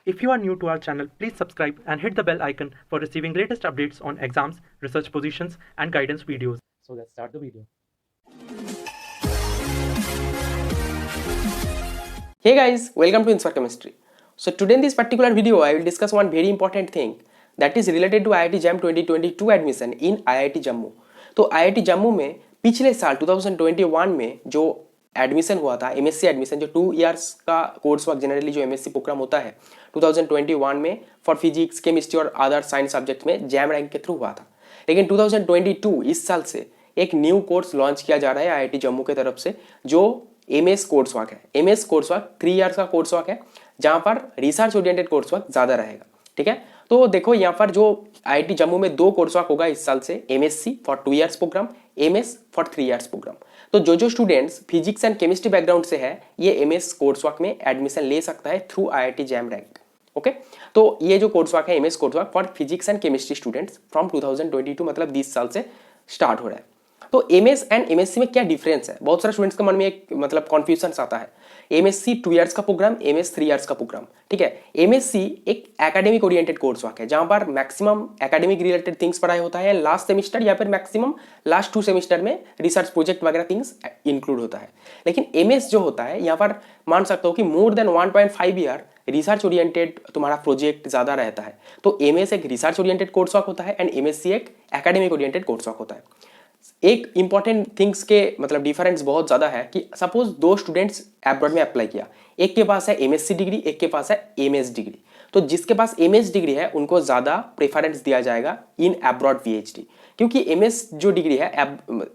If you are new to our channel, please subscribe and hit the bell icon for receiving latest updates on exams, research positions, and guidance videos. So let's start the video. Hey guys, welcome to Inspire Chemistry. So today in this particular video, I will discuss one very important thing that is related to IIT JAM 2022 admission in IIT Jammu. तो IIT Jammu में पिछले साल 2021 में जो admission हुआ था MSc admission, जो 2 years का कोर्स वर्क जनरली जो एमएससी प्रोग्राम होता है 2021 में फॉर फिजिक्स, केमिस्ट्री और अदर साइंस सब्जेक्ट में जैम रैंक के थ्रू हुआ था। लेकिन 2022 इस साल से एक न्यू कोर्स लॉन्च किया जा रहा है आईआईटी जम्मू की तरफ से, जो एमएस कोर्स वर्क है। एमएस कोर्स वर्क 3 इयर्स का कोर्स वर्क है, जहां पर रिसर्च ओरिएंटेड कोर्स वर्क ज्यादा रहेगा। ठीक है, तो देखो यहाँ पर जो आईआईटी जम्मू में 2 कोर्स वर्क होगा इस साल से, MSc for 2 years programme, MS for 3 years programme. तो जो students physics and chemistry background से है ये एमएस कोर्स वर्क में एडमिशन ले सकता है through IIT JAM rank. Okay, तो ये जो कोर्स वर्क है MS course work for physics and chemistry students from 2022 मतलब 20 साल से स्टार्ट हो रहा है। तो एमएस एंड एमएससी में क्या डिफरेंस है, बहुत सारे स्टूडेंट्स के मन में एक मतलब कॉन्फ्यूजन आता है। एमएससी 2 इयर्स का प्रोग्राम, एमएस 3 इयर्स का प्रोग्राम। ठीक है, एमएससी एक एकेडमिक ओरिएंटेड कोर्स वर्क है जहां पर मैक्सिमम एकेडमिक रिलेटेड थिंग्स पढ़ाई होता है लास्ट सेमिस्टर या फिर मैक्सिमम लास्ट 2 सेमिस्टर में रिसर्च प्रोजेक्ट वगैरह थिंग्स इंक्लूड होता है। लेकिन एमएस जो होता है यहाँ पर मान सकते हो कि more than 1.5 year research oriented तुम्हारा प्रोजेक्ट ज्यादा रहता है। तो एमएस एक रिसर्च ओरिएंटेड कोर्स वर्क होता है एंड एमएससी एक एकेडमिक ओरिएंटेड कोर्स वर्क होता है। एक इंपॉर्टेंट थिंग्स के मतलब डिफरेंस बहुत ज्यादा है कि सपोज 2 स्टूडेंट्स अब्रॉड में अप्लाई किया, एक के पास है एमएससी डिग्री, एक के पास है एमएस डिग्री। तो जिसके पास एमएस डिग्री है उनको ज्यादा प्रेफरेंस दिया जाएगा इन अब्रॉड पीएचडी, क्योंकि एमएस जो डिग्री है,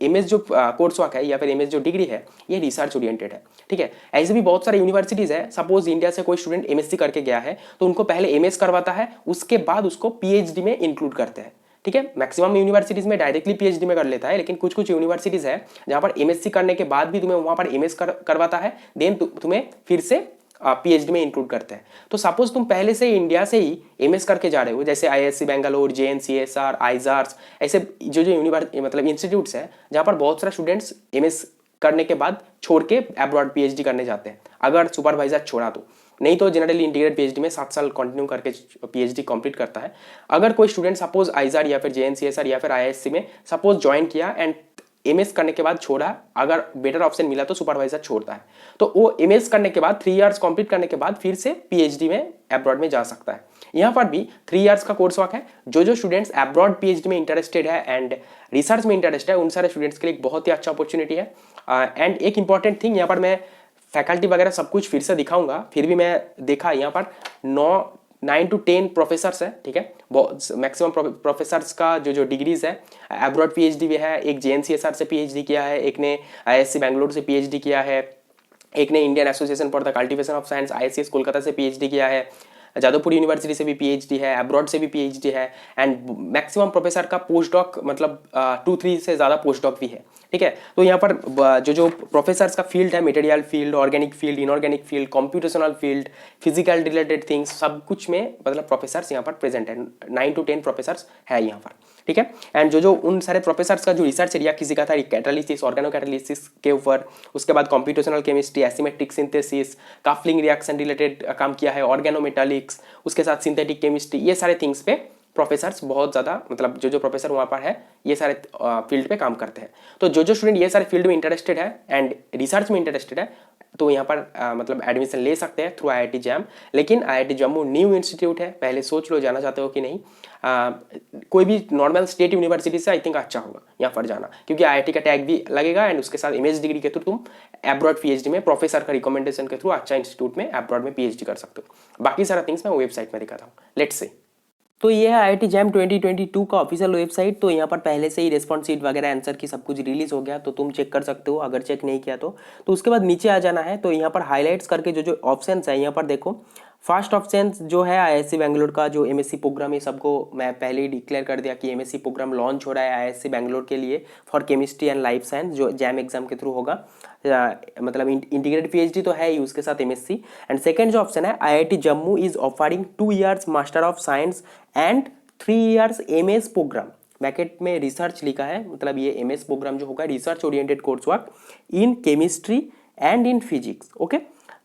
एमएस जो कोर्स वर्क है या फिर एमएस जो डिग्री है ये रिसर्च ओरिएंटेड है। ठीक है, ऐसे भी बहुत सारे यूनिवर्सिटीज है, सपोज इंडिया से कोई स्टूडेंट एमएससी करके गया है तो उनको पहले एमएस करवाता है, उसके बाद उसको पीएचडी में इंक्लूड करते हैं। ठीक है, मैक्सिमम यूनिवर्सिटीज में डायरेक्टली पीएचडी में कर लेता है, लेकिन कुछ कुछ यूनिवर्सिटीज है जहां पर एमएससी करने के बाद भी तुम्हें वहां पर एमएस करवाता है, देन तुम्हें फिर से पीएचडी में इंक्लूड करते हैं। तो सपोज तुम पहले से इंडिया से ही एमएस करके जा रहे हो, जैसे आईआईएससी बेंगलोर, जेएनसीएसआर, आइजार्स, ऐसे जो मतलब इंस्टीट्यूट्स है जहां पर बहुत सारे स्टूडेंट्स एमएस करने के बाद छोड़ के अब्रॉड पीएचडी करने जाते हैं, अगर सुपरवाइजर छोड़ा तो। नहीं तो जनरली इंटीग्रेटेड पीएचडी में 7 साल कंटिन्यू करके पीएचडी कंप्लीट करता है। अगर कोई स्टूडेंट सपोज आइजार या फिर जेएनसीएसआर या फिर आईआईएससी में सपोज ज्वाइन किया एंड एमएस करने के बाद छोड़ा, अगर बेटर ऑप्शन मिला तो सुपरवाइजर छोड़ता है, तो वो एमएस करने के बाद 3 इयर्स कंप्लीट करने के बाद फिर से पीएचडी में अब्रॉड में जा सकता है। यहाँ पर भी 3 इयर्स का कोर्स वर्क है। जो स्टूडेंट्स अब्रॉड पीएचडी में इंटरेस्टेड है एंड रिसर्च में इंटरेस्टेड है उन सारे स्टूडेंट्स के लिए एक बहुत ही अच्छा अपॉर्चुनिटी है। एंड एक इंपॉर्टेंट थिंग, यहाँ पर मैं फैकल्टी वगैरह सब कुछ फिर से दिखाऊंगा, फिर भी मैं देखा यहाँ पर 9 to 10 प्रोफेसर्स है। ठीक है, मैक्सिमम प्रोफेसर्स का जो डिग्रीज है, अब्रॉड पीएचडी भी है, एक जेएनसीएसआर से पीएचडी किया है, एक ने आईआईएससी बेंगलोर से पीएचडी किया है, एक ने Indian association for the cultivation of science ICS Kolkata से पीएचडी किया है, जादवपुर यूनिवर्सिटी से भी पीएचडी है, अब्रॉड से भी पीएचडी है, एंड मैक्सिमम प्रोफेसर का पोस्ट डॉक मतलब 2-3 से ज़्यादा पोस्ट डॉक भी है। ठीक है, तो यहाँ पर जो प्रोफेसर्स का फील्ड है, material field, organic field, inorganic field, computational field, physical related things, सब कुछ में मतलब प्रोफेसर्स यहाँ पर प्रेजेंट है। 9 to 10 प्रोफेसर्स है यहाँ पर। ठीक है, एंड जो उन सारे प्रोफेसर्स का जो रिसर्च एरिया किसी का था कैटालिसिस, ऑर्गेनो कैटालिसिस के ऊपर, उसके बाद computational chemistry, asymmetric synthesis, coupling reaction related काम किया है, ऑर्गेनोमेटालिक्स, उसके साथ सिंथेटिक केमिस्ट्री, ये सारे थिंग्स पे प्रोफेसर्स बहुत ज़्यादा मतलब जो प्रोफेसर वहाँ पर है ये सारे फील्ड पे काम करते हैं। तो जो स्टूडेंट ये सारे फील्ड में इंटरेस्टेड है एंड रिसर्च में इंटरेस्टेड है तो यहाँ पर मतलब एडमिशन ले सकते हैं थ्रू आईआईटी जैम। लेकिन आईआईटी जम्मू न्यू इंस्टीट्यूट है, पहले सोच लो जाना चाहते हो कि नहीं। कोई भी नॉर्मल स्टेट यूनिवर्सिटी से आई थिंक अच्छा होगा यहाँ पर जाना, क्योंकि आईआईटी का टैग भी लगेगा एंड उसके साथ एमएस डिग्री के थ्रू तुम अब्रॉड पीएचडी में प्रोफेसर का रिकमेंडेशन के थ्रू अच्छा इंस्टीट्यूट में अब्रॉड में पीएचडी कर सकते हो। बाकी सारा थिंग्स मैं वेबसाइट में दिखाता हूँ, लेट्स से। तो ये है आईआईटी जैम 2022 का ऑफिशियल वेबसाइट। तो यहाँ पर पहले से ही रिस्पॉन्स शीट वगैरह आंसर की सब कुछ रिलीज हो गया, तो तुम चेक कर सकते हो अगर चेक नहीं किया तो। उसके बाद नीचे आ जाना है, तो यहाँ पर हाईलाइट्स करके जो ऑप्शंस है यहाँ पर देखो। फर्स्ट ऑप्शन जो है आईआईएससी बेंगलोर का जो एमएससी प्रोग्राम है, सबको मैं पहले ही डिक्लेयर कर दिया कि एमएससी प्रोग्राम लॉन्च हो रहा है आईआईएससी बेंगलोर के लिए for chemistry and life science, जो जैम एग्जाम के थ्रू होगा। मतलब इंटीग्रेटेड पीएचडी तो है ही, उसके साथ एमएससी। एंड सेकंड जो ऑप्शन है IIT Jammu is offering 2 years master of science and 3 years MS programme, bracket में रिसर्च लिखा है, मतलब ये एमएस प्रोग्राम जो होगा research oriented course work in chemistry and in physics. Okay,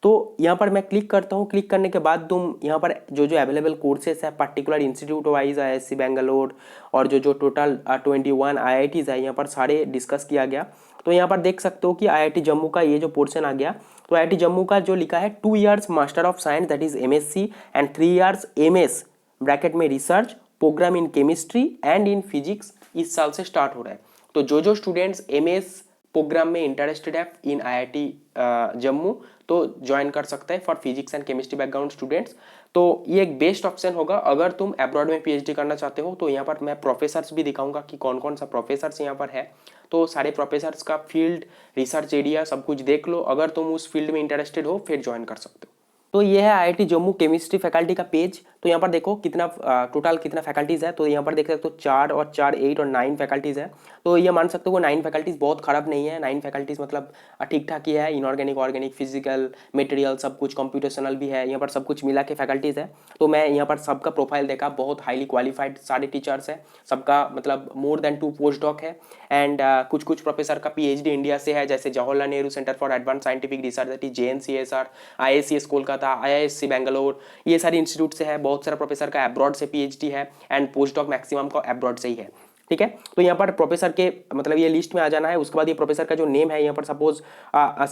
तो यहाँ पर मैं क्लिक करता हूँ। क्लिक करने के बाद तुम यहाँ पर जो जो अवेलेबल कोर्सेस है particular institute wise IISc Bangalore और जो जो टोटल 21 IITs है यहाँ पर सारे डिस्कस किया गया। तो यहाँ पर देख सकते हो कि IIT जम्मू का ये जो पोर्शन आ गया, तो IIT जम्मू का जो लिखा है 2 years master of science that is MSc and 3 years MS bracket में research program in chemistry and in physics इस साल से स्टार्ट हो रहा है। तो जो स्टूडेंट्स MS प्रोग्राम में इंटरेस्टेड है इन IIT जम्मू तो ज्वाइन कर सकते हैं for physics and chemistry background students. तो ये एक बेस्ट ऑप्शन होगा अगर तुम अब्रॉड में PhD करना चाहते हो। तो यहाँ पर मैं प्रोफेसर्स भी दिखाऊंगा कि कौन कौन सा प्रोफेसर्स यहाँ पर है। तो सारे प्रोफेसर्स का फील्ड रिसर्च एरिया सब कुछ देख लो, अगर तुम उस फील्ड में इंटरेस्टेड हो फिर ज्वाइन कर सकते हो। तो ये है IIT जम्मू केमिस्ट्री फैकल्टी का पेज। तो यहाँ पर देखो कितना टोटल कितना फैकल्टीज़ है। तो यहाँ पर देख सकते हो 4 और 4 8 और 9 फैकल्टीज़ है। तो ये मान सकते हो 9 फैकल्टीज़ बहुत ख़राब नहीं है। 9 फैकल्टीज़ मतलब ठीक ठाक ही है। इनऑर्गेनिक ऑर्गेनिक फिजिकल मटेरियल सब कुछ कंप्यूटेशनल भी है, यहाँ पर सब कुछ मिला के फैकल्टीज़ है। तो मैं यहाँ पर सबका प्रोफाइल देखा, बहुत हाईली क्वालिफाइड सारे टीचर्स है, सबका मतलब मोर देन 2 पोस्ट डॉक है। एंड कुछ कुछ प्रोफेसर का PhD इंडिया से है, जैसे Jawaharlal Nehru centre for advance scientific research that is JNCSR, IICS Kolkata, IISc Bangalore, ये सारी इंस्टीट्यूट से है। बहुत सारा प्रोफेसर का अब्रॉड से PhD है एंड पोस्ट डॉक मैक्सिमम का अब्रॉड से ही है। ठीक है, तो यहाँ पर प्रोफेसर के मतलब ये लिस्ट में आ जाना है। उसके बाद ये प्रोफेसर का जो नेम है यहाँ पर सपोज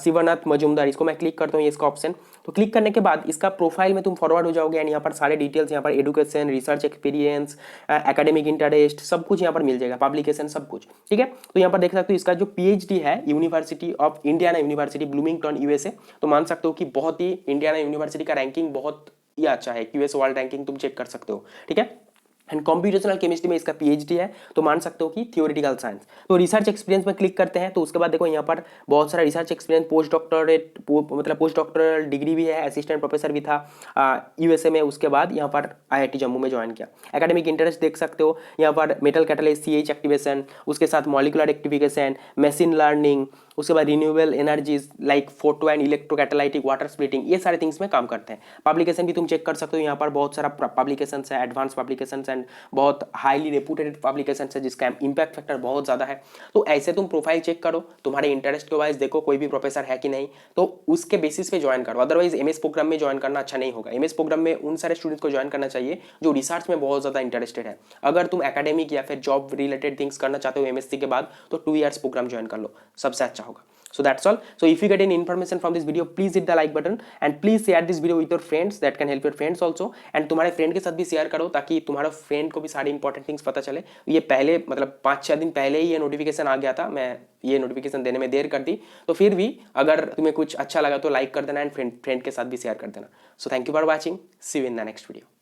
शिवनाथ मजूमदार, इसको मैं क्लिक करता हूँ, ये इसका ऑप्शन। तो क्लिक करने के बाद इसका प्रोफाइल में तुम फॉरवर्ड हो जाओगे एंड यहाँ पर सारे डिटेल्स, यहाँ पर education, research experience, academic interest सब कुछ यहाँ पर मिल जाएगा, पब्लिकेशन सब कुछ। ठीक है, तो यहाँ पर देख सकते हो इसका जो PhD है university of Indiana university Bloomington USA। तो मान सकते हो कि बहुत ही इंडियाना यूनिवर्सिटी का रैंकिंग बहुत ही अच्छा है, QS वर्ल्ड रैंकिंग तुम चेक कर सकते हो। ठीक है, एंड कंप्यूटेशनल केमिस्ट्री में इसका PhD है। तो मान सकते हो कि थियोरेटिकल साइंस। तो रिसर्च एक्सपीरियंस में क्लिक करते हैं तो उसके बाद देखो यहाँ पर बहुत सारा रिसर्च एक्सपीरियंस, पोस्ट डॉक्टरेट मतलब पोस्ट डॉक्टरल डिग्री भी है, असिस्टेंट प्रोफेसर भी था USA में। उसके बाद यहाँ पर IIT जम्मू में ज्वाइन किया। एकेडमिक इंटरेस्ट देख सकते हो यहाँ पर मेटल कैटालिसिस CH एक्टिवेशन, उसके साथ मॉलिकुलर एक्टिफिकेशन, मशीन लर्निंग, उसके बाद renewable energies like photo and electrocatalytic water splitting, ये सारे थिंग्स में काम करते हैं। पब्लिकेशन भी तुम चेक कर सकते हो, यहाँ पर बहुत सारा पब्लिकेशन है, एडवांस पब्लिकेशन एंड बहुत हाईली रेपुटेड पब्लिकेशन है जिसका इम्पैक्ट फैक्टर बहुत ज़्यादा है। तो ऐसे तुम प्रोफाइल चेक करो, तुम्हारे इंटरेस्ट के वाइज देखो कोई भी प्रोफेसर है कि नहीं, तो उसके बेसिस पे ज्वाइन करो। अदरवाइज MS प्रोग्राम में ज्वाइन करना अच्छा नहीं होगा। MS प्रोग्राम में उन सारे स्टूडेंट्स को ज्वाइन करना चाहिए जो रिसर्च में बहुत ज़्यादा इंटरेस्टेड है। अगर तुम एकेडमिक या फिर जॉब रिलेटेड थिंग्स करना चाहते हो MSc के बाद, तो 2 years प्रोग्राम ज्वाइन कर लो, सबसे अच्छा होगा। So that's all. So if you get any information from this video, please hit the like button and please share this video with your friends. That can help your friends also. And तुम्हारे friend के साथ भी share करो ताकि तुम्हारा friend को भी सारी इंपॉर्टेंट थिंग्स पता चले। ये पहले मतलब 5-6 दिन पहले ही ये नोटिफिकेशन आ गया था, मैं ये नोटिफिकेशन देने में देर कर दी। तो फिर भी अगर तुम्हें कुछ अच्छा लगा तो लाइक कर देना एंड फ्रेंड के साथ भी शेयर कर देना। So thank you for watching, see you in the next video.